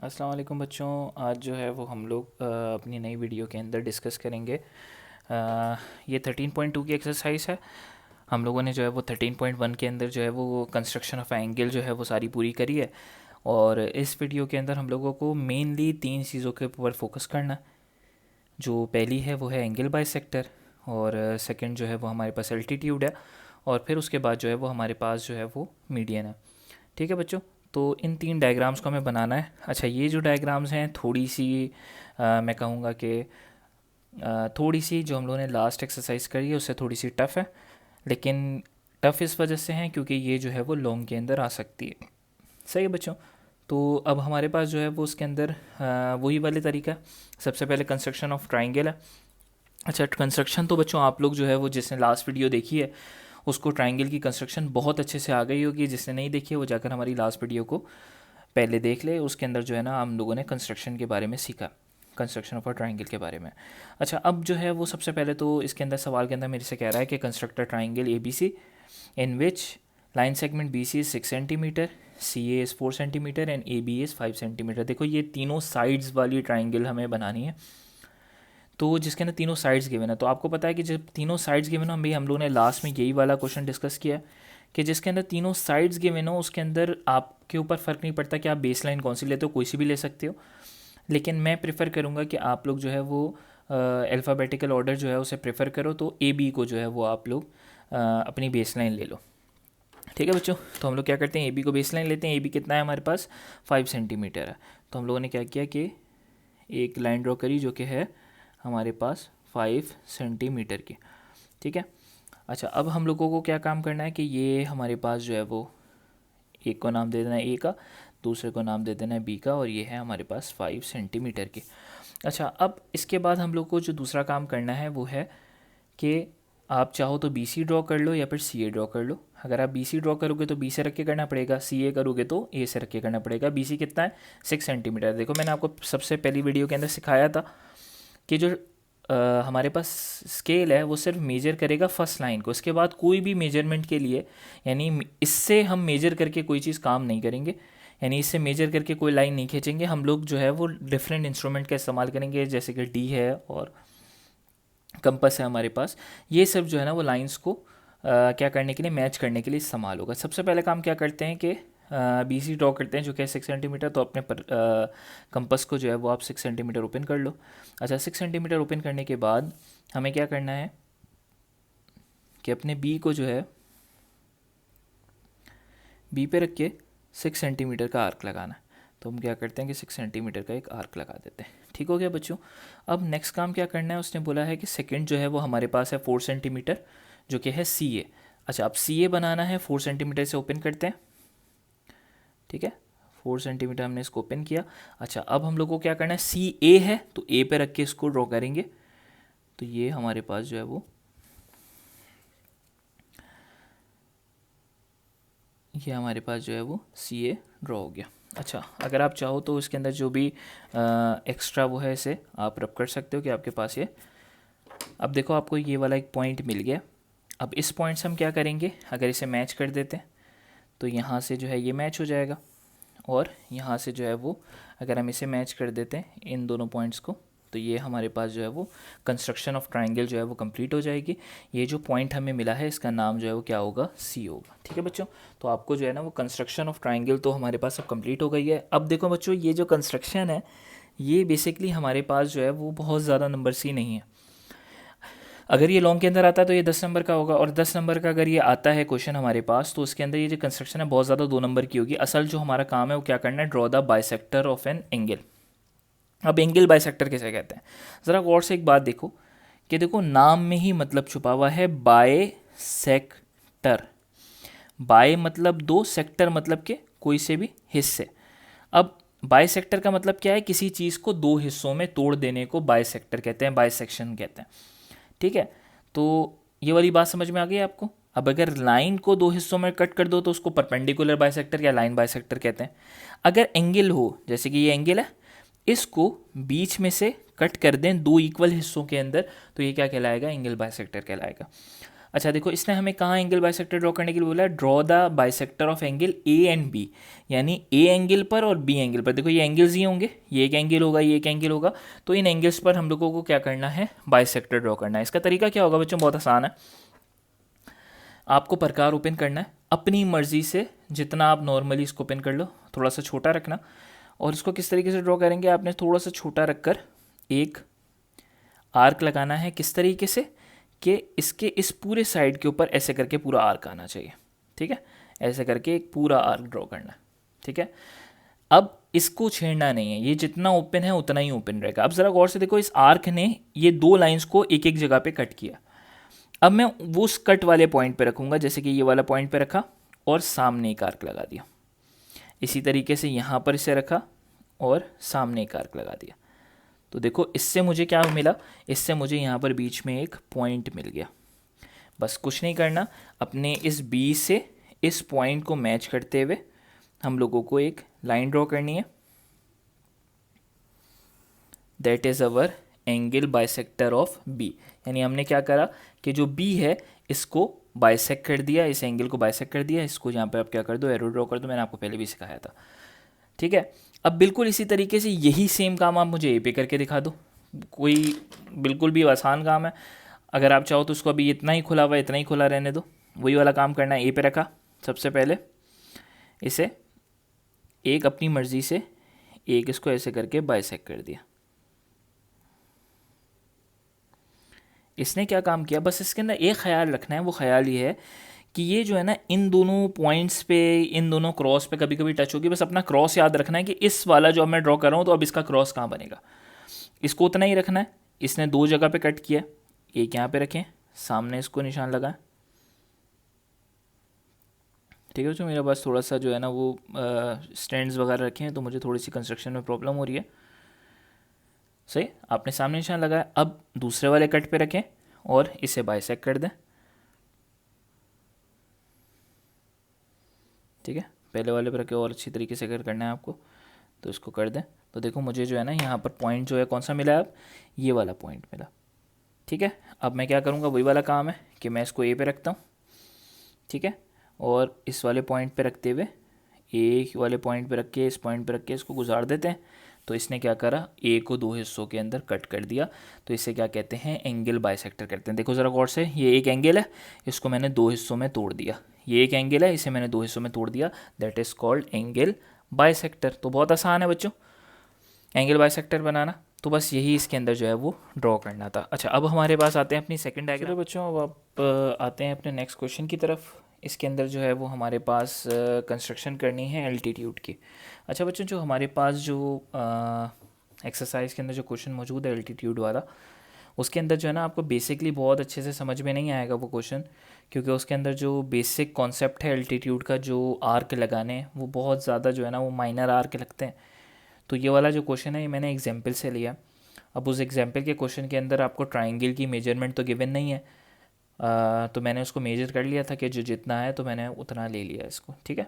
अस्सलाम वालेकुम बच्चों। आज जो है वो हम लोग अपनी नई वीडियो के अंदर डिस्कस करेंगे। ये 13.2 की एक्सरसाइज है। हम लोगों ने जो है वो 13.1 के अंदर जो है वो कंस्ट्रक्शन ऑफ एंगल जो है वो सारी पूरी करी है। और इस वीडियो के अंदर हम लोगों को मेनली तीन चीज़ों के ऊपर फोकस करना है। जो पहली है वो है एंगल बाइसेक्टर, और सेकंड जो है वो हमारे पास एल्टीट्यूड है, और फिर उसके बाद जो है वो हमारे पास जो है वो मीडियन है। ठीक है बच्चों, तो इन तीन डायग्राम्स को हमें बनाना है। अच्छा, ये जो डायग्राम्स हैं थोड़ी सी मैं कहूँगा कि थोड़ी सी जो हम लोगों ने लास्ट एक्सरसाइज करी है उससे थोड़ी सी टफ़ है, लेकिन टफ़ इस वजह से है क्योंकि ये जो है वो लॉन्ग के अंदर आ सकती है। सही है बच्चों। तो अब हमारे पास जो है वो उसके अंदर वही वाले तरीका है। सबसे पहले कंस्ट्रक्शन ऑफ ट्राइंगल है। अच्छा, कंस्ट्रक्शन तो बच्चों आप लोग जो है वो जिसने लास्ट वीडियो देखी है उसको ट्राइंगल की कंस्ट्रक्शन बहुत अच्छे से आ गई होगी। जिसने नहीं देखी है वो जाकर हमारी लास्ट वीडियो को पहले देख ले। उसके अंदर जो है ना हम लोगों ने कंस्ट्रक्शन के बारे में सीखा, कंस्ट्रक्शन ऑफ अ ट्राइंगल के बारे में। अच्छा, अब जो है वो सबसे पहले तो इसके अंदर सवाल के अंदर मेरे से कह रहा है कि construct a triangle A B C in which line segment B C is 6 centimetre, C A is 4 centimetre and A B is 5 centimetre. देखो ये तीनों साइड्स वाली ट्राइंगल हमें बनानी है। तो जिसके अंदर तीनों साइड्स गिवन है, तो आपको पता है कि जब तीनों साइड्स गिवन हो, हम लोगों ने लास्ट में यही वाला क्वेश्चन डिस्कस किया कि जिसके अंदर तीनों साइड्स गिवन हो उसके अंदर आपके ऊपर फ़र्क नहीं पड़ता कि आप बेस लाइन कौन सी लेते हो, कोई सी भी ले सकते हो। लेकिन मैं प्रेफर करूँगा कि आप लोग जो है वो अल्फ़ाबेटिकल ऑर्डर जो है उसे प्रेफर करो, तो ए बी को जो है वो आप लोग अपनी बेस लाइन ले लो। ठीक है बच्चों, तो हम लोग क्या करते हैं, ए बी को बेस लाइन लेते हैं। ए बी कितना है हमारे पास, 5 सेंटीमीटर है। तो हम लोगों ने क्या किया कि एक लाइन ड्रॉ करी जो कि है हमारे पास 5 सेंटीमीटर की। ठीक है। अच्छा, अब हम लोगों को क्या काम करना है कि ये हमारे पास जो है वो एक को नाम दे देना है ए का, दूसरे को नाम दे देना है बी का, और ये है हमारे पास 5 सेंटीमीटर की। अच्छा, अब इसके बाद हम लोग को जो दूसरा काम करना है वो है कि आप चाहो तो बी सी ड्रॉ कर लो या फिर सी ए ड्रॉ कर लो। अगर आप बी सी ड्रॉ करोगे तो बी से रख के करना पड़ेगा, सी ए करोगे तो ए से रख के करना पड़ेगा। बी सी कितना है, 6 सेंटीमीटर। देखो मैंने आपको सबसे पहली वीडियो के अंदर सिखाया था कि जो हमारे पास स्केल है वो सिर्फ मेजर करेगा फर्स्ट लाइन को। इसके बाद कोई भी मेजरमेंट के लिए, यानी इससे हम मेजर करके कोई चीज़ काम नहीं करेंगे, यानी इससे मेजर करके कोई लाइन नहीं खींचेंगे। हम लोग जो है वो डिफरेंट इंस्ट्रूमेंट का इस्तेमाल करेंगे, जैसे कि डी है और कंपस है हमारे पास। ये सब जो है ना वो लाइंस को क्या करने के लिए, मैच करने के लिए इस्तेमाल होगा। सबसे पहले काम क्या करते हैं कि बी सी ड्रॉ करते हैं जो कि है 6 सेंटीमीटर। तो अपने पर कंपस को जो है वो आप 6 सेंटीमीटर ओपन कर लो। अच्छा, 6 सेंटीमीटर ओपन करने के बाद हमें क्या करना है कि अपने बी को जो है बी पे रख के 6 सेंटीमीटर का आर्क लगाना है। तो हम क्या करते हैं कि 6 सेंटीमीटर का एक आर्क लगा देते हैं। ठीक हो गया बच्चों। अब नेक्स्ट काम क्या करना है, उसने बोला है कि सेकंड जो है वो हमारे पास है 4 सेंटीमीटर जो कि है सी ए। अच्छा, अब सी ए बनाना है, 4 सेंटीमीटर से ओपन करते हैं। ठीक है, 4 सेंटीमीटर हमने इसको ओपन किया। अच्छा, अब हम लोग को क्या करना है, सी ए है तो ए पे रख के इसको ड्रॉ करेंगे। तो ये हमारे पास जो है वो ये हमारे पास जो है वो सी ए ड्रॉ हो गया। अच्छा, अगर आप चाहो तो इसके अंदर जो भी एक्स्ट्रा वो है इसे आप रब कर सकते हो कि आपके पास ये। अब देखो आपको ये वाला एक पॉइंट मिल गया। अब इस पॉइंट से हम क्या करेंगे, अगर इसे मैच कर देते हैं तो यहाँ से जो है ये मैच हो जाएगा, और यहाँ से जो है वो अगर हम इसे मैच कर देते हैं इन दोनों पॉइंट्स को, तो ये हमारे पास जो है वो कंस्ट्रक्शन ऑफ ट्राइंगल जो है वो कंप्लीट हो जाएगी। ये जो पॉइंट हमें मिला है इसका नाम जो है वो क्या होगा, सी होगा। ठीक है बच्चों, तो आपको जो है ना वो कंस्ट्रक्शन ऑफ ट्राइंगल तो हमारे पास अब कंप्लीट हो गई है। अब देखो बच्चों, ये जो कंस्ट्रक्शन है ये बेसिकली हमारे पास जो है वो बहुत ज़्यादा नंबर सी नहीं है। अगर ये लॉन्ग के अंदर आता है तो ये 10 नंबर का होगा, और 10 नंबर का अगर ये आता है क्वेश्चन हमारे पास तो उसके अंदर ये जो कंस्ट्रक्शन है बहुत ज़्यादा 2 नंबर की होगी। असल जो हमारा काम है वो क्या करना है, draw the bisector of an angle. अब एंगल बाइसेक्टर किसे कहते हैं, ज़रा गौर से एक बात देखो कि देखो नाम में ही मतलब छुपा हुआ है, बाइसेक्टर। बाय मतलब दो, सेक्टर मतलब के कोई से भी हिस्से। अब बाइसेक्टर का मतलब क्या है, किसी चीज़ को दो हिस्सों में तोड़ देने को बाइसेक्टर कहते हैं, बाइसेक्शन कहते हैं। ठीक है, तो ये वाली बात समझ में आ गई आपको। अब अगर लाइन को दो हिस्सों में कट कर दो तो उसको परपेंडिकुलर बाइसेक्टर या लाइन बाइसेक्टर कहते हैं। अगर एंगल हो, जैसे कि ये एंगल है, इसको बीच में से कट कर दें दो इक्वल हिस्सों के अंदर, तो ये क्या कहलाएगा, एंगल बाइसेक्टर कहलाएगा। अच्छा देखो, इसने हमें कहाँ एंगल बाइसेक्टर ड्रॉ करने के लिए बोला है, draw the bisector of angle A and B, यानी ए एंगल पर और बी एंगल पर। देखो ये एंगल्स ही होंगे, ये एक एंगल होगा, ये एक एंगल होगा, तो इन एंगल्स पर हम लोगों को क्या करना है, बाइसेक्टर ड्रॉ करना है। इसका तरीका क्या होगा बच्चों, बहुत आसान है। आपको प्रकार ओपन करना है अपनी मर्जी से, जितना आप नॉर्मली इसको ओपन कर लो, थोड़ा सा छोटा रखना। और इसको किस तरीके से ड्रॉ करेंगे, आपने थोड़ा सा छोटा रखकर एक आर्क लगाना है। किस तरीके से कि इसके इस पूरे साइड के ऊपर ऐसे करके पूरा आर्क आना चाहिए, ठीक है, ऐसे करके एक पूरा आर्क ड्रॉ करना है, ठीक है। अब इसको छेड़ना नहीं है, ये जितना ओपन है उतना ही ओपन रहेगा। अब ज़रा गौर से देखो, इस आर्क ने ये दो लाइंस को एक एक जगह पे कट किया। अब मैं वो उस कट वाले पॉइंट पे रखूँगा, जैसे कि ये वाला पॉइंट पे रखा और सामने एक आर्क लगा दिया। इसी तरीके से यहाँ पर इसे रखा और सामने एक आर्क लगा दिया। तो देखो इससे मुझे क्या मिला, इससे मुझे यहाँ पर बीच में एक पॉइंट मिल गया। बस कुछ नहीं करना, अपने इस बी से इस पॉइंट को मैच करते हुए हम लोगों को एक लाइन ड्रॉ करनी है। That is our angle bisector of B. यानी हमने क्या करा कि जो बी है इसको बाइसेक्ट कर दिया, इस एंगल को बाइसेक्ट कर दिया। इसको यहाँ पे आप क्या कर दो, एरो ड्रॉ कर दो, मैंने आपको पहले भी सिखाया था, ठीक है। अब बिल्कुल इसी तरीके से यही सेम काम आप मुझे ए पे करके दिखा दो, कोई बिल्कुल भी आसान काम है। अगर आप चाहो तो उसको अभी इतना ही खुला हुआ, इतना ही खुला रहने दो, वही वाला काम करना है। ए पे रखा, सबसे पहले इसे एक अपनी मर्ज़ी से एक इसको ऐसे करके बाइसेक्ट कर दिया। इसने क्या काम किया, बस इसके अंदर एक ख्याल रखना है, वो ख्याल ये है कि ये जो है ना इन दोनों पॉइंट्स पे, इन दोनों क्रॉस पे कभी कभी टच होगी। बस अपना क्रॉस याद रखना है कि इस वाला जो मैं ड्रॉ कर रहा हूँ, तो अब इसका क्रॉस कहाँ बनेगा, इसको उतना ही रखना है। इसने दो जगह पे कट किया, एक यहाँ पे रखें, सामने इसको निशान लगाएं, ठीक है। जो मेरे पास थोड़ा सा जो है ना वो स्टैंड्स वगैरह रखे हैं, तो मुझे थोड़ी सी कंस्ट्रक्शन में प्रॉब्लम हो रही है। सही, आपने सामने निशान लगाया। अब दूसरे वाले कट पे रखें और इसे बाइसेक्ट कर दें, ठीक है। पहले वाले पे रखे और अच्छी तरीके से अगर करना है आपको तो इसको कर दें। तो देखो मुझे जो है ना यहाँ पर पॉइंट जो है कौन सा मिला है, अब ये वाला पॉइंट मिला, ठीक है। अब मैं क्या करूँगा, वही वाला काम है कि मैं इसको ए पे रखता हूँ, ठीक है, और इस वाले पॉइंट पे रखते हुए ए वाले पॉइंट पे रख के, इस पॉइंट पे रख के इसको गुजार देते हैं। तो इसने क्या करा, ए को दो हिस्सों के अंदर कट कर दिया। तो इसे क्या कहते हैं, एंगल बाइसेक्टर करते हैं। देखो ज़रा गौर से, ये एक एंगल है, इसको मैंने दो हिस्सों में तोड़ दिया। ये एक एंगल है, इसे मैंने दो हिस्सों में तोड़ दिया, that is called angle bisector. तो बहुत आसान है बच्चों एंगल बाइसेक्टर बनाना। तो बस यही इसके अंदर जो है वो ड्रॉ करना था। अच्छा, अब हमारे पास आते हैं अपनी सेकंड डायग्राम। बच्चों अब आप आते हैं अपने नेक्स्ट क्वेश्चन की तरफ। इसके अंदर जो है वो हमारे पास कंस्ट्रक्शन करनी है एल्टीट्यूड की। अच्छा बच्चों, जो हमारे पास जो एक्सरसाइज के अंदर जो क्वेश्चन मौजूद है एल्टीट्यूड वाला, उसके अंदर जो है ना आपको बेसिकली बहुत अच्छे से समझ में नहीं आएगा वो क्वेश्चन, क्योंकि उसके अंदर जो बेसिक कॉन्सेप्ट है एल्टीट्यूड का, जो आर्क लगाने हैं, वो बहुत ज़्यादा जो है ना वो माइनर आर्क लगते हैं। तो ये वाला जो क्वेश्चन है ये मैंने एग्जाम्पल से लिया। अब उस एग्जाम्पल के क्वेश्चन के अंदर आपको ट्राइंगल की मेजरमेंट तो गिवन नहीं है, तो मैंने उसको मेजर कर लिया था कि जो जितना है, तो मैंने उतना ले लिया इसको, ठीक है।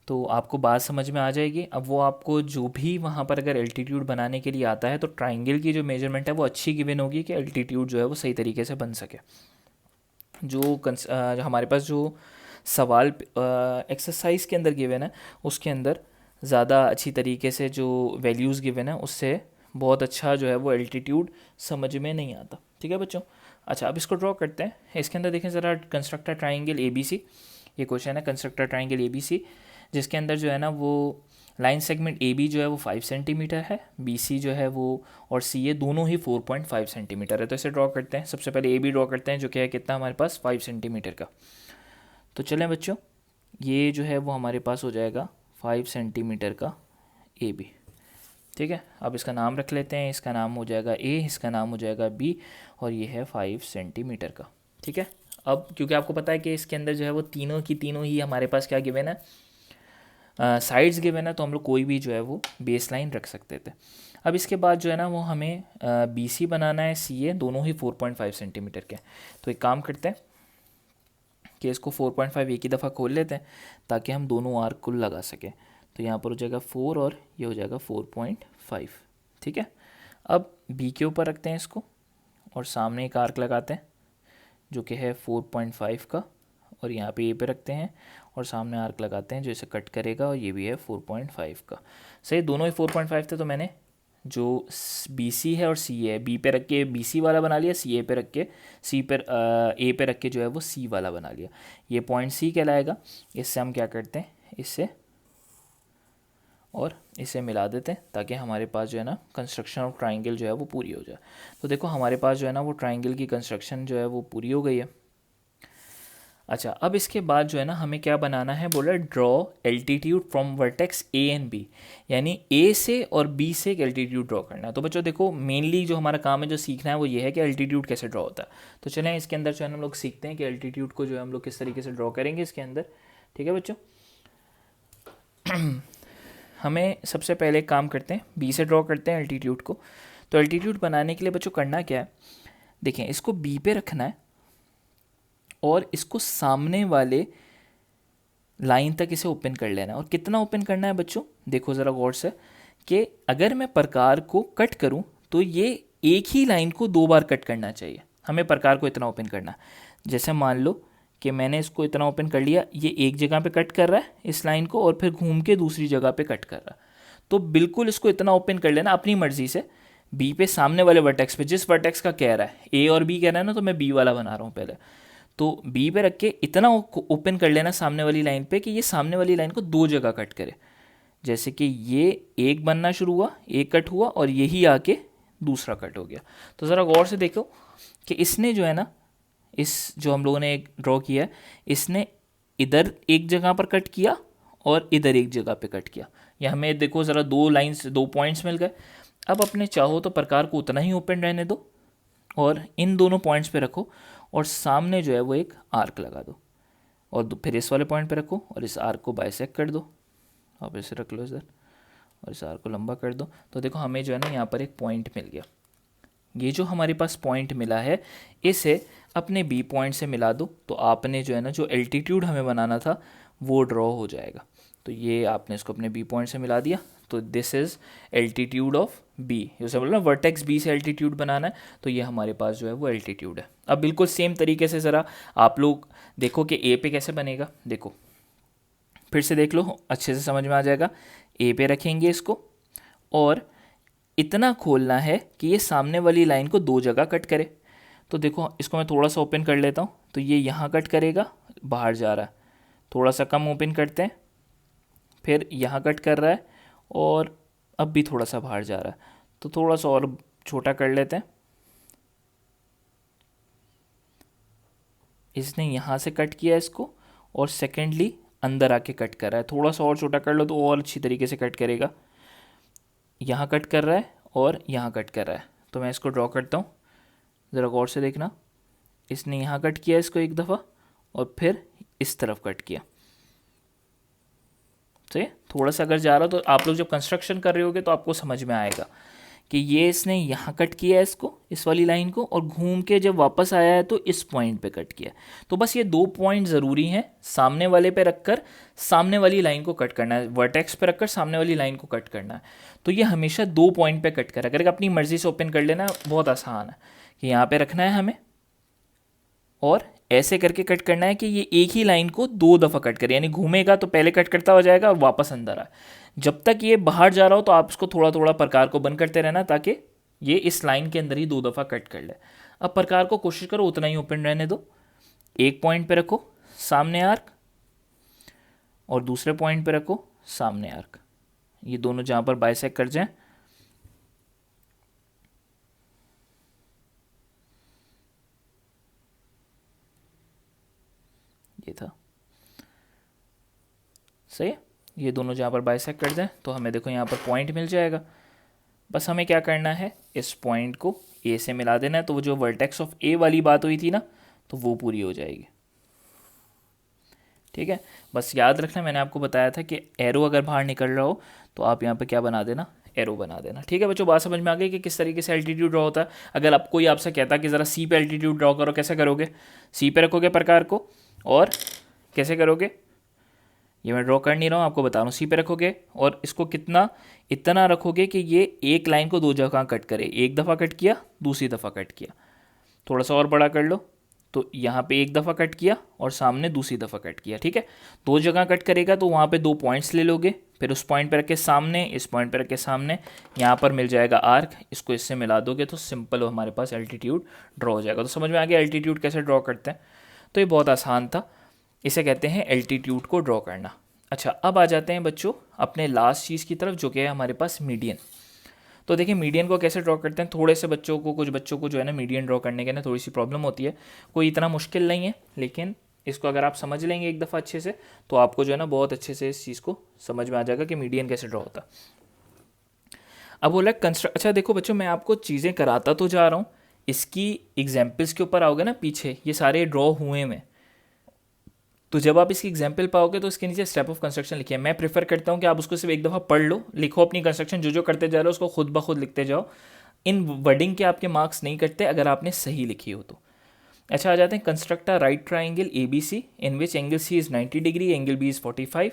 तो आपको बात समझ में आ जाएगी। अब वो आपको जो भी वहाँ पर अगर एल्टीट्यूड बनाने के लिए आता है, तो ट्राइंगल की जो मेजरमेंट है वो अच्छी गिवन होगी कि एल्टीट्यूड जो है वो सही तरीके से बन सके। जो हमारे पास जो सवाल एक्सरसाइज के अंदर गिवन है, उसके अंदर ज़्यादा अच्छी तरीके से जो वैल्यूज़ गिवन है, उससे बहुत अच्छा जो है वो एल्टीट्यूड समझ में नहीं आता, ठीक है बच्चों। अच्छा, अब इसको ड्रॉ करते हैं। इसके अंदर देखें ज़रा, कंस्ट्रक्ट ट्राइंगल ABC, ये क्वेश्चन है, कंस्ट्रक्ट ट्राइंगल ABC, जिसके अंदर जो है ना वो लाइन सेगमेंट AB जो है वो 5 सेंटीमीटर है, BC जो है वो और CA दोनों ही 4.5 सेंटीमीटर है। तो इसे ड्रॉ करते हैं। सबसे पहले AB ड्रॉ करते हैं, जो कि है कितना हमारे पास 5 सेंटीमीटर का। तो चलें बच्चों, ये जो है वो हमारे पास हो जाएगा 5 सेंटीमीटर का AB, ठीक है। अब इसका नाम रख लेते हैं, इसका नाम हो जाएगा A, इसका नाम हो जाएगा B, और ये है 5 सेंटीमीटर का, ठीक है। अब क्योंकि आपको पता है कि इसके अंदर जो है वो तीनों की तीनों ही हमारे पास क्या गिवन है, साइड्स गिवन है, तो हम लोग कोई भी जो है वो बेस लाइन रख सकते थे। अब इसके बाद जो है ना वो हमें BC बनाना है, CA दोनों ही 4.5 सेंटीमीटर के। तो एक काम करते हैं कि इसको 4.5 एक ही दफ़ा खोल लेते हैं, ताकि हम दोनों आर्क को लगा सकें। तो यहाँ पर हो जाएगा 4 और ये हो जाएगा 4.5, ठीक है। अब B के ऊपर रखते हैं इसको और सामने एक आर्क लगाते हैं, जो कि है 4.5 का, और यहाँ पे ए पे रखते हैं और सामने आर्क लगाते हैं जो इसे कट करेगा, और ये भी है 4.5 का। सही, दोनों ही 4.5 थे, तो मैंने जो बी सी है और सी है, बी पे रख के बी सी वाला बना लिया, सी ए पे रख के सी पर ए पे रख के जो है वो सी वाला बना लिया। ये पॉइंट सी कहलाएगा। इससे हम क्या करते हैं, इससे और इसे मिला देते हैं ताकि हमारे पास जो है ना कंस्ट्रक्शन ऑफ ट्राइंगल जो है वो पूरी हो जाए। तो देखो हमारे पास जो है ना वो ट्राइंगल की कंस्ट्रक्शन जो है वो पूरी हो गई है। अच्छा, अब इसके बाद जो है ना हमें क्या बनाना है, बोला draw altitude from vertex A and B, यानी ए से और बी से एक एल्टीट्यूड ड्रॉ करना है। तो बच्चों देखो मेनली जो हमारा काम है, जो सीखना है वो ये है कि एल्टीट्यूड कैसे ड्रॉ होता है। तो चलें इसके अंदर जो है हम लोग सीखते हैं कि एल्टीट्यूड को जो है हम लोग किस तरीके से ड्रॉ करेंगे इसके अंदर। ठीक है बच्चों, हमें सबसे पहले एक काम करते हैं, बी से ड्रॉ करते हैं एल्टीट्यूड को। तो एल्टीट्यूड बनाने के लिए बच्चों करना क्या है, देखें इसको बी पे रखना है और इसको सामने वाले लाइन तक इसे ओपन कर लेना है। और कितना ओपन करना है बच्चों, देखो ज़रा गौर से कि अगर मैं प्रकार को कट करूं तो ये एक ही लाइन को 2 बार कट करना चाहिए। हमें प्रकार को इतना ओपन करना है, जैसे मान लो कि मैंने इसको इतना ओपन कर लिया, ये एक जगह पे कट कर रहा है इस लाइन को और फिर घूम के दूसरी जगह पे कट कर रहा है। तो बिल्कुल इसको इतना ओपन कर लेना अपनी मर्जी से, बी पे सामने वाले वर्टेक्स पे, जिस वर्टेक्स का कह रहा है, ए और बी कह रहा है ना, तो मैं बी वाला बना रहा हूँ पहले। तो बी पे रख के इतना ओपन कर लेना सामने वाली लाइन पे कि ये सामने वाली लाइन को 2 जगह कट करे। जैसे कि ये एक बनना शुरू हुआ, एक कट हुआ और यही आके दूसरा कट हो गया। तो ज़रा गौर से देखो कि इसने जो है ना, इस जो हम लोगों ने एक ड्रॉ किया है, इसने इधर एक जगह पर कट किया और इधर एक जगह पे कट किया। या हमें देखो ज़रा 2 लाइन्स 2 पॉइंट्स मिल गए। अब अपने चाहो तो प्रकार को उतना ही ओपन रहने दो और इन दोनों पॉइंट्स पे रखो और सामने जो है वो एक आर्क लगा दो और फिर इस वाले पॉइंट पे रखो और इस आर्क को बाइसेक्ट कर दो। आप इसे रख लो इधर और इस आर्क को लंबा कर दो। तो देखो हमें जो है ना यहाँ पर एक पॉइंट मिल गया। ये जो हमारे पास पॉइंट मिला है इसे अपने बी पॉइंट से मिला दो, तो आपने जो है ना जो एल्टीट्यूड हमें बनाना था वो ड्रॉ हो जाएगा। तो ये आपने इसको अपने बी पॉइंट से मिला दिया, तो this is altitude of B. जैसे बोला ना वर्टेक्स बी से एल्टीट्यूड बनाना है, तो ये हमारे पास जो है वो एल्टीट्यूड है। अब बिल्कुल सेम तरीके से ज़रा आप लोग देखो कि ए पे कैसे बनेगा। देखो फिर से देख लो, अच्छे से समझ में आ जाएगा। ए पे रखेंगे इसको और इतना खोलना है कि ये सामने वाली लाइन को 2 जगह कट करे। तो देखो इसको मैं थोड़ा सा ओपन कर लेता हूँ, तो ये यहाँ कट करेगा, बाहर जा रहा है। थोड़ा सा कम ओपन करते हैं, फिर यहाँ कट कर रहा है और अब भी थोड़ा सा बाहर जा रहा है। तो थोड़ा सा और छोटा कर लेते हैं। इसने यहाँ से कट किया इसको और सेकेंडली अंदर आके कट कर रहा है। थोड़ा सा और छोटा कर लो तो और अच्छी तरीके से कट करेगा। यहाँ कट कर रहा है और यहाँ कट कर रहा है। तो मैं इसको ड्रॉ करता हूँ, ज़रा गौर से देखना। इसने यहाँ कट किया इसको एक दफ़ा और फिर इस तरफ कट किया। तो थोड़ा सा अगर जा रहा तो आप लोग जब कंस्ट्रक्शन कर रहे होगे तो आपको समझ में आएगा कि ये इसने यहाँ कट किया है इसको, इस वाली लाइन को, और घूम के जब वापस आया है तो इस पॉइंट पे कट किया। तो बस ये 2 पॉइंट ज़रूरी हैं, सामने वाले पे रखकर सामने वाली लाइन को कट करना है, वर्टेक्स पे रखकर सामने वाली लाइन को कट करना है। तो ये हमेशा 2 पॉइंट पे कट करा करेगा। अपनी मर्ज़ी से ओपन कर लेना, बहुत आसान है कि यहाँ पर रखना है हमें और ऐसे करके कट करना है कि ये एक ही लाइन को 2 दफ़ा कट करे, यानी घूमेगा तो पहले कट करता हो जाएगा और वापस अंदर आए। जब तक ये बाहर जा रहा हो तो आप इसको थोड़ा थोड़ा प्रकार को बंद करते रहना ताकि ये इस लाइन के अंदर ही 2 दफ़ा कट कर ले। अब प्रकार को कोशिश करो उतना ही ओपन रहने दो। एक पॉइंट पे रखो सामने आर्क और दूसरे पॉइंट पे रखो सामने आर्क, ये दोनों जहाँ पर बाइसेक्ट कर जाएं। ये था सही है, ये दोनों जहाँ पर बाइसेक्ट कर जाएं तो हमें देखो यहाँ पर पॉइंट मिल जाएगा। बस हमें क्या करना है, इस पॉइंट को ए से मिला देना है, तो वो जो वर्टेक्स ऑफ ए वाली बात हुई थी ना, तो वो पूरी हो जाएगी। ठीक है, बस याद रखना मैंने आपको बताया था कि एरो अगर बाहर निकल रहा हो तो आप यहाँ पे क्या बना देना, एरो बना देना। ठीक है बच्चों, बात समझ में आ गई कि किस तरीके से एल्टीट्यूड ड्रॉ होता है। अगर आप कोई आपसे कहता कि ज़रा सी पे एल्टीट्यूड ड्रॉ करो, कैसे करोगे? सी पे रखोगे प्रकार को और कैसे करोगे, ये मैं ड्रॉ कर नहीं रहा हूँ, आपको बता रहा हूँ। सी पे रखोगे और इसको कितना, इतना रखोगे कि ये एक लाइन को 2 जगह कट करे। एक दफ़ा कट किया, दूसरी दफ़ा कट किया, थोड़ा सा और बड़ा कर लो तो यहाँ पे एक दफ़ा कट किया और सामने दूसरी दफ़ा कट किया, ठीक है। दो जगह कट करेगा तो वहाँ पे 2 पॉइंट्स ले लोगे, फिर उस पॉइंट पर रख के सामने, इस पॉइंट पर रख के सामने, यहाँ पर मिल जाएगा आर्क, इसको इससे मिला दोगे तो सिंपल हमारे पास एल्टीट्यूड ड्रॉ हो जाएगा। तो समझ में आ गया एल्टीट्यूड कैसे ड्रॉ करते हैं। तो ये बहुत आसान था, इसे कहते हैं एल्टीट्यूड को ड्रॉ करना। अच्छा, अब आ जाते हैं बच्चों अपने लास्ट चीज़ की तरफ, जो कि है हमारे पास मीडियन। तो देखिए मीडियन को कैसे ड्रॉ करते हैं। थोड़े से बच्चों को, कुछ बच्चों को जो है ना मीडियन ड्रॉ करने के ना थोड़ी सी प्रॉब्लम होती है, कोई इतना मुश्किल नहीं है, लेकिन इसको अगर आप समझ लेंगे एक दफ़ा अच्छे से तो आपको जो है ना बहुत अच्छे से इस चीज़ को समझ में आ जाएगा कि मीडियन कैसे ड्रॉ होता। अब बोला कंस्ट्रक्ट। अच्छा देखो बच्चों, मैं आपको चीज़ें कराता तो जा रहा हूँ, इसकी एग्जाम्पल्स के ऊपर आओगे ना पीछे, ये सारे ड्रॉ हुए में, तो जब आप इसकी एग्जाम्पल पाओगे तो इसके नीचे स्टेप ऑफ कंस्ट्रक्शन लिखिए। मैं प्रेफर करता हूँ कि आप उसको सिर्फ एक दफ़ा पढ़ लो, लिखो अपनी कंस्ट्रक्शन, जो जो करते जा रहे हो उसको खुद ब खुद लिखते जाओ। इन वर्डिंग के आपके मार्क्स नहीं कटते अगर आपने सही लिखी हो तो। अच्छा, आ जाते हैं construct a right triangle A B C in which angle C is 90 degree, angle B is 45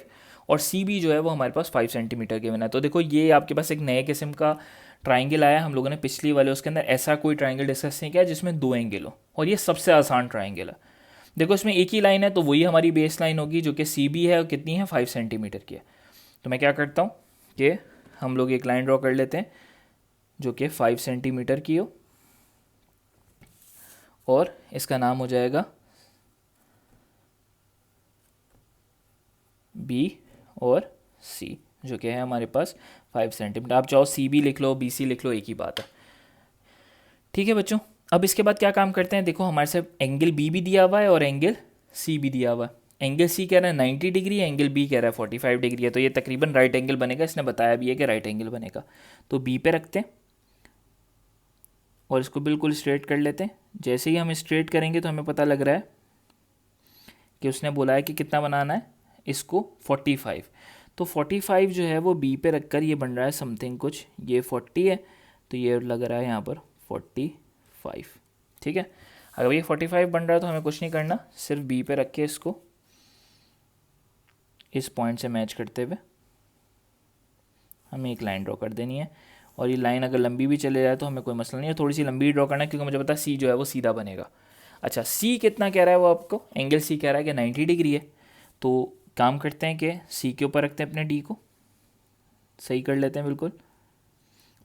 और सी बी जो है वो हमारे पास 5 सेंटीमीटर के बना है। तो देखो ये आपके पास एक नए किस्म का ट्राइंगल आया। हम लोगों ने पिछली वाले उसके अंदर ऐसा कोई ट्राइंगल डिस्कस नहीं किया जिसमें 2 एंगल हो, और ये सबसे आसान ट्राइंगल है। देखो इसमें एक ही लाइन है तो वही हमारी बेस लाइन होगी जो कि सी बी है, और कितनी है 5 सेंटीमीटर की है। तो मैं क्या करता हूँ कि हम लोग एक लाइन ड्रॉ कर लेते हैं जो कि 5 सेंटीमीटर की हो, और इसका नाम हो जाएगा बी और सी, जो कि है हमारे पास 5 सेंटीमीटर। आप चाहो सी बी लिख लो, बी सी लिख लो, एक ही बात है, ठीक है बच्चों। अब इसके बाद क्या काम करते हैं, देखो हमारे साथ एंगल बी भी दिया हुआ है और एंगल सी भी दिया हुआ है। एंगल सी कह रहा है 90 डिग्री, एंगल बी कह रहा है 45 डिग्री है, तो ये तकरीबन राइट एंगल बनेगा। इसने बताया भी है कि राइट एंगल बनेगा। तो बी पे रखते हैं और इसको बिल्कुल स्ट्रेट कर लेते हैं। जैसे ही हम स्ट्रेट करेंगे तो हमें पता लग रहा है कि उसने बोला है कि कितना बनाना है इसको 45। तो 45 जो है वो बी पे रखकर ये बन रहा है समथिंग कुछ, ये 40 है तो ये लग रहा है यहाँ पर 45, ठीक है। अगर ये 45 बन रहा है तो हमें कुछ नहीं करना, सिर्फ बी पे रख के इसको इस पॉइंट से मैच करते हुए हमें एक लाइन ड्रॉ कर देनी है। और ये लाइन अगर लंबी भी चले जाए तो हमें कोई मसला नहीं है, थोड़ी सी लंबी ड्रॉ करना है क्योंकि मुझे पता है सी जो है वो सीधा बनेगा। अच्छा, सी कितना कह रहा है वो आपको, एंगल सी कह रहा है कि 90 डिग्री है। तो काम करते हैं कि सी के ऊपर रखते हैं अपने डी को, सही कर लेते हैं बिल्कुल।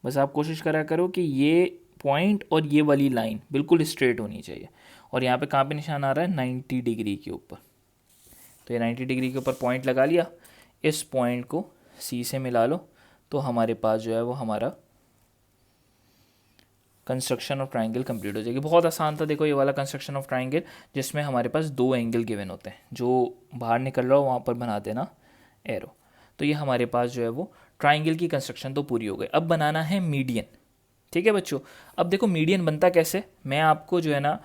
बस आप कोशिश करा करो कि ये पॉइंट और ये वाली लाइन बिल्कुल स्ट्रेट होनी चाहिए। और यहाँ पे कहाँ पे निशान आ रहा है 90 डिग्री के ऊपर। तो ये 90 डिग्री के ऊपर पॉइंट लगा लिया, इस पॉइंट को सी से मिला लो, तो हमारे पास जो है वो हमारा कंस्ट्रक्शन ऑफ ट्राइंगल कंप्लीट हो जाएगी। बहुत आसान था देखो ये वाला कंस्ट्रक्शन ऑफ ट्राइंगल, जिसमें हमारे पास 2 एंगल गिवन होते हैं, जो बाहर निकल रहा हो वहाँ पर बना देना एरो। तो ये हमारे पास जो है वो ट्राइंगल की कंस्ट्रक्शन तो पूरी हो गई। अब बनाना है मीडियन, ठीक है बच्चों। अब देखो मीडियन बनता कैसे, मैं आपको जो है ना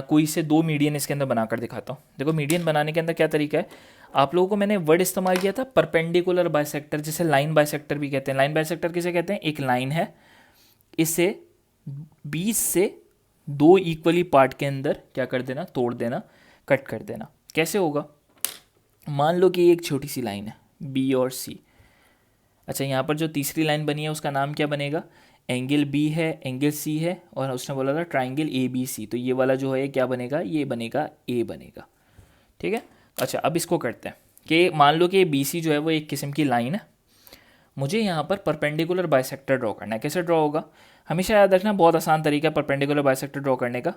कोई से 2 मीडियन इसके अंदर बनाकर दिखाता हूँ। देखो मीडियन बनाने के अंदर क्या तरीका है, आप लोगों को मैंने वर्ड इस्तेमाल किया था परपेंडिकुलर बाइसेक्टर, जिसे लाइन बाइसेक्टर भी कहते हैं। लाइन बाइसेक्टर किसे कहते हैं, एक लाइन है, इसे 20 से 2 इक्वली पार्ट के अंदर क्या कर देना, तोड़ देना, कट कर देना। कैसे होगा, मान लो कि एक छोटी सी लाइन है बी और सी। अच्छा, यहाँ पर जो तीसरी लाइन बनी है उसका नाम क्या बनेगा, एंगल बी है, एंगल सी है, और उसने बोला था ट्राइंगल ए बी सी, तो ये वाला जो है क्या बनेगा, ये बनेगा ए बनेगा, ठीक है। अच्छा, अब इसको करते हैं कि मान लो कि बी सी जो है वो एक किस्म की लाइन है, मुझे यहाँ पर परपेंडिकुलर बाइसेक्टर ड्रॉ करना है। कैसे ड्रॉ होगा, हमेशा याद रखना, बहुत आसान तरीका है परपेंडिकुलर बाइसेक्टर ड्रॉ करने का।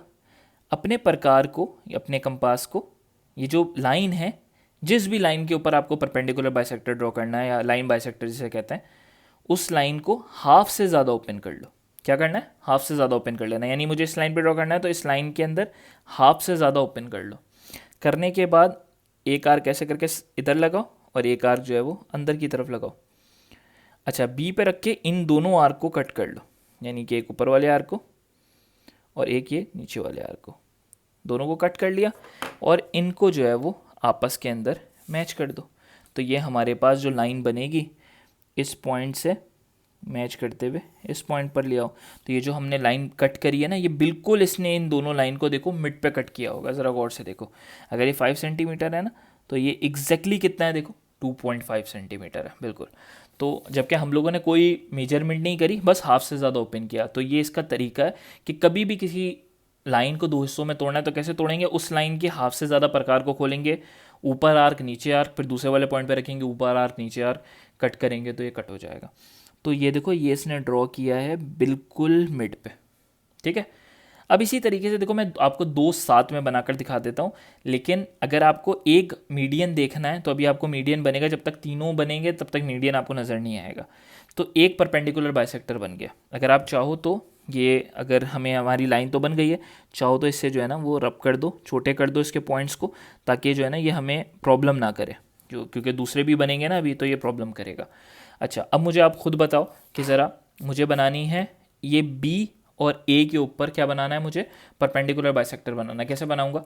अपने प्रकार को, अपने कंपास को, ये जो लाइन है, जिस भी लाइन के ऊपर आपको परपेंडिकुलर बाइसेक्टर ड्रॉ करना है या लाइन बाइसेक्टर जिसे कहते हैं, उस लाइन को हाफ से ज़्यादा ओपन कर लो। क्या करना है, हाफ से ज़्यादा ओपन कर लेना, यानी मुझे इस लाइन पे ड्रॉ करना है तो इस लाइन के अंदर हाफ से ज़्यादा ओपन कर लो। करने के बाद एक आर्क ऐसे करके इधर लगाओ और एक आर्क जो है वो अंदर की तरफ लगाओ। अच्छा, बी पे रख के इन दोनों आर्क को कट कर लो, यानी कि एक ऊपर वाले आर्क को और एक ये नीचे वाले आर्क को, दोनों को कट कर लिया और इनको जो है वो आपस के अंदर मैच कर दो। तो ये हमारे पास जो लाइन बनेगी, इस पॉइंट से मैच करते हुए इस पॉइंट पर ले आओ। तो ये जो हमने लाइन कट करी है ना, ये बिल्कुल इसने इन दोनों लाइन को देखो मिड पे कट किया होगा। ज़रा गौर से देखो, अगर ये 5 सेंटीमीटर है ना, तो ये एग्जैक्टली कितना है, देखो 2.5 सेंटीमीटर है बिल्कुल। तो जबकि हम लोगों ने कोई मेजरमेंट नहीं करी, बस हाफ से ज़्यादा ओपन किया। तो ये इसका तरीका है कि कभी भी किसी लाइन को दो हिस्सों में तोड़ना है तो कैसे तोड़ेंगे, उस लाइन के हाफ से ज़्यादा प्रकार को खोलेंगे, ऊपर आर्क नीचे आर्क, फिर दूसरे वाले पॉइंट पे रखेंगे ऊपर आर्क नीचे आर्क, कट करेंगे तो ये कट हो जाएगा। तो ये देखो ये इसने ड्रॉ किया है बिल्कुल मिड पे, ठीक है। अब इसी तरीके से देखो मैं आपको दो साथ में बनाकर दिखा देता हूँ, लेकिन अगर आपको एक मीडियन देखना है तो अभी आपको मीडियन बनेगा, जब तक तीनों बनेंगे तब तक मीडियन आपको नज़र नहीं आएगा। तो एक परपेंडिकुलर बाइसेक्टर बन गया। अगर आप चाहो तो ये, अगर हमें हमारी लाइन तो बन गई है, चाहो तो इससे जो है ना वो रब कर दो, छोटे कर दो इसके पॉइंट्स को, ताकि जो है ना ये हमें प्रॉब्लम ना करे, जो क्योंकि दूसरे भी बनेंगे ना अभी, तो ये प्रॉब्लम करेगा। अच्छा अब मुझे आप खुद बताओ कि ज़रा मुझे बनानी है ये बी और ए के ऊपर क्या बनाना है, मुझे परपेंडिकुलर बाइसेक्टर बनाना है। कैसे बनाऊंगा,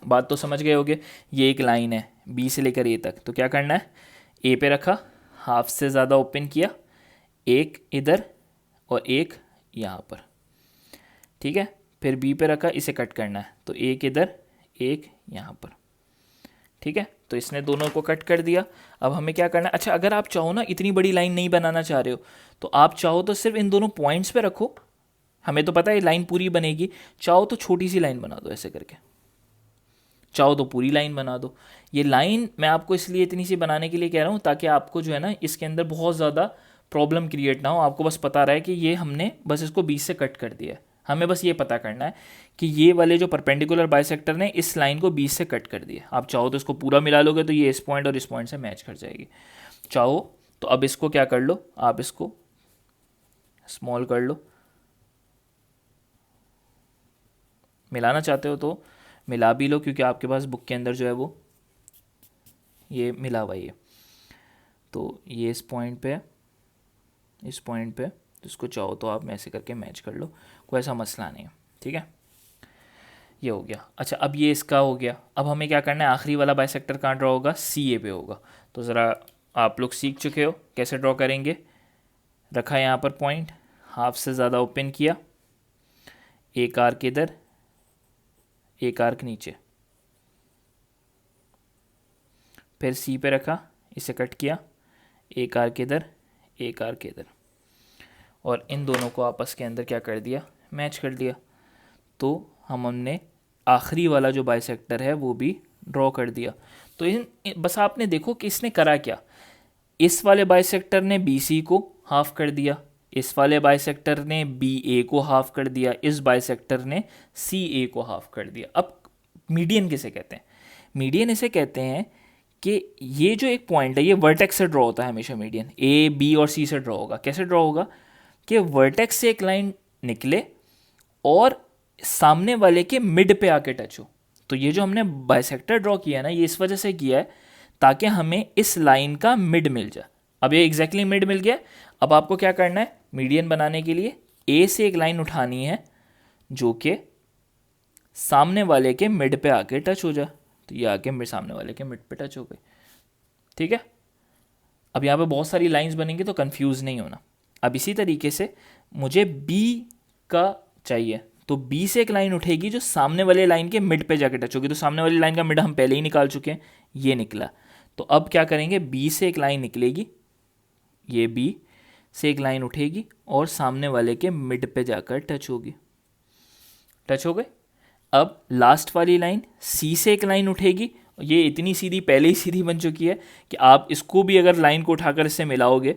बात तो समझ गए होगे। ये एक लाइन है बी से लेकर ए तक, तो क्या करना है, ए पे रखा, हाफ से ज़्यादा ओपन किया, एक इधर और एक यहाँ पर, ठीक है। फिर बी पे रखा, इसे कट करना है, तो एक इधर एक यहाँ पर, ठीक है। तो इसने दोनों को कट कर दिया। अब हमें क्या करना है, अच्छा अगर आप चाहो ना इतनी बड़ी लाइन नहीं बनाना चाह रहे हो, तो आप चाहो तो सिर्फ इन दोनों पॉइंट्स पे रखो, हमें तो पता है लाइन पूरी बनेगी। चाहो तो छोटी सी लाइन बना दो ऐसे करके, चाहो तो पूरी लाइन बना दो। ये लाइन मैं आपको इसलिए इतनी सी बनाने के लिए कह रहा हूँ ताकि आपको जो है ना इसके अंदर बहुत ज़्यादा प्रॉब्लम क्रिएट ना हो, आपको बस पता रहे कि ये हमने बस इसको बीच से कट कर दिया है। हमें बस ये पता करना है कि ये वाले जो परपेंडिकुलर बाइसेक्टर ने इस लाइन को बीच से कट कर दिया। आप चाहो तो इसको पूरा मिला लोगे तो ये इस पॉइंट और इस पॉइंट से मैच कर जाएगी। चाहो तो अब इसको क्या कर लो, आप इसको स्मॉल कर लो, मिलाना चाहते हो तो मिला भी लो, क्योंकि आपके पास बुक के अंदर जो है वो ये मिला हुआ है। तो ये इस पॉइंट पे, इस पॉइंट पे, तो इसको चाहो तो आप ऐसे करके मैच कर लो, कोई ऐसा मसला नहीं है, ठीक है। ये हो गया। अच्छा अब ये इसका हो गया। अब हमें क्या करना है, आखिरी वाला बाइसेक्टर कहाँ ड्रॉ होगा, सी ए पे होगा। तो ज़रा आप लोग सीख चुके हो कैसे ड्रॉ करेंगे। रखा यहाँ पर पॉइंट, हाफ से ज़्यादा ओपन किया, एक आर्क इधर एक आर्क नीचे, फिर सी पे रखा, इसे कट किया, एक आर्क इधर एक आर्क इधर, और इन दोनों को आपस के अंदर क्या कर दिया, मैच कर दिया। तो हमने आखिरी वाला जो बाइसेक्टर है वो भी ड्रॉ कर दिया। तो बस आपने देखो कि इसने करा क्या, इस वाले बाइसेक्टर ने बी सी को हाफ कर दिया, इस वाले बाइसेक्टर ने बी ए को हाफ कर दिया, इस बाइसेक्टर ने सी ए को हाफ कर दिया। अब मीडियन किसे कहते हैं, मीडियन इसे कहते हैं कि ये जो एक पॉइंट है ये वर्टेक्स से ड्रॉ होता है हमेशा। मीडियन ए बी और सी से ड्रॉ होगा। कैसे ड्रॉ होगा कि वर्टेक्स से एक लाइन निकले और सामने वाले के मिड पे आके टच हो। तो ये जो हमने बाइसेक्टर ड्रॉ किया है ना, ये इस वजह से किया है ताकि हमें इस लाइन का मिड मिल जाए। अब ये एग्जैक्टली मिड मिल गया। अब आपको क्या करना है, मीडियन बनाने के लिए ए से एक लाइन उठानी है जो कि सामने वाले के मिड पे आके टच हो जाए। तो ये आके सामने वाले के मिड पे टच हो गई, ठीक है। अब यहाँ पे बहुत सारी लाइंस बनेंगी तो कंफ्यूज नहीं होना। अब इसी तरीके से मुझे बी का चाहिए, तो बी से एक लाइन उठेगी जो सामने वाले लाइन के मिड पे जाके टच होगी। तो सामने वाली लाइन का मिड हम पहले ही निकाल चुके हैं, ये निकला। तो अब क्या करेंगे, बी से एक लाइन निकलेगी, ये बी से एक लाइन उठेगी और सामने वाले के मिड पे जाकर टच होगी, टच हो गए। अब लास्ट वाली लाइन सी से एक लाइन उठेगी, ये इतनी सीधी पहले ही सीधी बन चुकी है कि आप इसको भी अगर लाइन को उठाकर इससे मिलाओगे,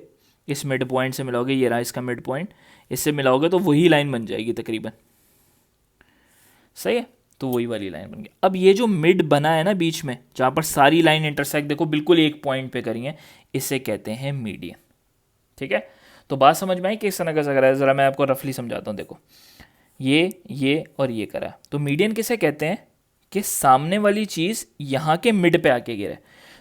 इस मिड पॉइंट से मिलाओगे, ये रहा इसका मिड पॉइंट, इससे मिलाओगे तो वही लाइन बन जाएगी तकरीबन, सही है। तो वही वाली लाइन बन गई। अब ये जो मिड बना है ना बीच में, जहाँ पर सारी लाइन इंटरसेक्ट देखो बिल्कुल एक पॉइंट पे करी है, इसे कहते हैं मीडियन, ठीक है। तो बात समझ में आई किस तरह का करा है, ज़रा मैं आपको रफली समझाता हूँ। देखो ये और ये करा, तो मीडियन किसे कहते हैं कि सामने वाली चीज़ यहाँ के मिड पे आके गिरे।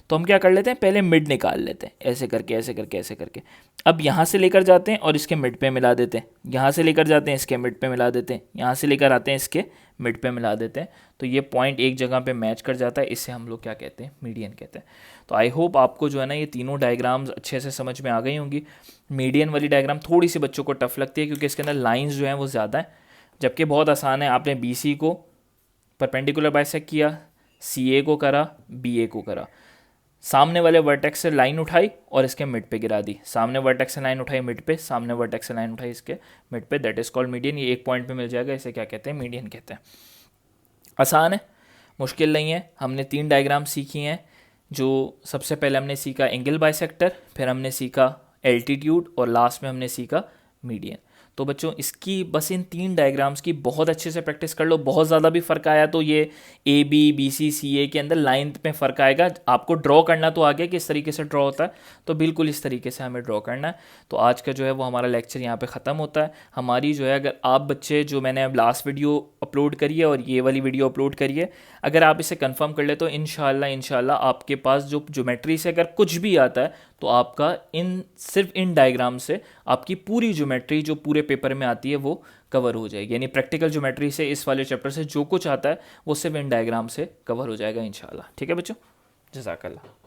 तो हम क्या कर लेते हैं, पहले मिड निकाल लेते हैं, ऐसे करके ऐसे करके ऐसे करके। अब यहाँ से लेकर जाते हैं और इसके मिड पे मिला देते हैं, यहाँ से लेकर जाते हैं इसके मिड पे मिला देते हैं, यहाँ से लेकर आते हैं इसके मिड पे मिला देते हैं। तो ये पॉइंट एक जगह पे मैच कर जाता है, इससे हम लोग क्या कहते हैं, मीडियन कहते हैं। तो आई होप आपको जो है ना ये तीनों डायग्राम्स अच्छे से समझ में आ गई होंगी। मीडियन वाली डायग्राम थोड़ी सी बच्चों को टफ लगती है क्योंकि इसके अंदर लाइन्स जो हैं वो ज़्यादा है, जबकि बहुत आसान है। आपने बी सी को परपेंडिकुलर बाइसेक्ट किया, सी ए को करा, बी ए को करा, सामने वाले वर्टेक्स से लाइन उठाई और इसके मिड पे गिरा दी, सामने वर्टेक्स से लाइन उठाई मिड पे, सामने वर्टेक्स से लाइन उठाई इसके मिड पे, दैट इज कॉल्ड मीडियन। ये एक पॉइंट पे मिल जाएगा, इसे क्या कहते हैं, मीडियन कहते हैं। आसान है, मुश्किल नहीं है। हमने 3 डायग्राम सीखी हैं। जो सबसे पहले हमने सीखा एंगल बाइसेक्टर, फिर हमने सीखा एल्टीट्यूड और लास्ट में हमने सीखा मीडियन। तो बच्चों इसकी बस इन 3 डायग्राम्स की बहुत अच्छे से प्रैक्टिस कर लो। बहुत ज़्यादा भी फ़र्क आया तो ये ABBCCA के अंदर लाइन में फ़र्क आएगा। आपको ड्रॉ करना तो आ गया कि इस तरीके से ड्रॉ होता है, तो बिल्कुल इस तरीके से हमें ड्रॉ करना है। तो आज का जो है वो हमारा लेक्चर यहाँ पे ख़त्म होता है। हमारी जो है, अगर आप बच्चे, जो मैंने अब लास्ट वीडियो अपलोड करी है और ये वाली वीडियो अपलोड करी है, अगर आप इसे कंफर्म कर ले तो इंशाल्लाह आपके पास जो ज्योमेट्री से अगर कुछ भी आता है तो आपका सिर्फ इन डायग्राम से आपकी पूरी ज्योमेट्री जो पूरे पेपर में आती है वो कवर हो जाएगी। यानी प्रैक्टिकल ज्योमेट्री से, इस वाले चैप्टर से जो कुछ आता है वो सिर्फ इन डायग्राम से कवर हो जाएगा इंशाल्लाह। ठीक है बच्चों, जज़ाकल्लाह।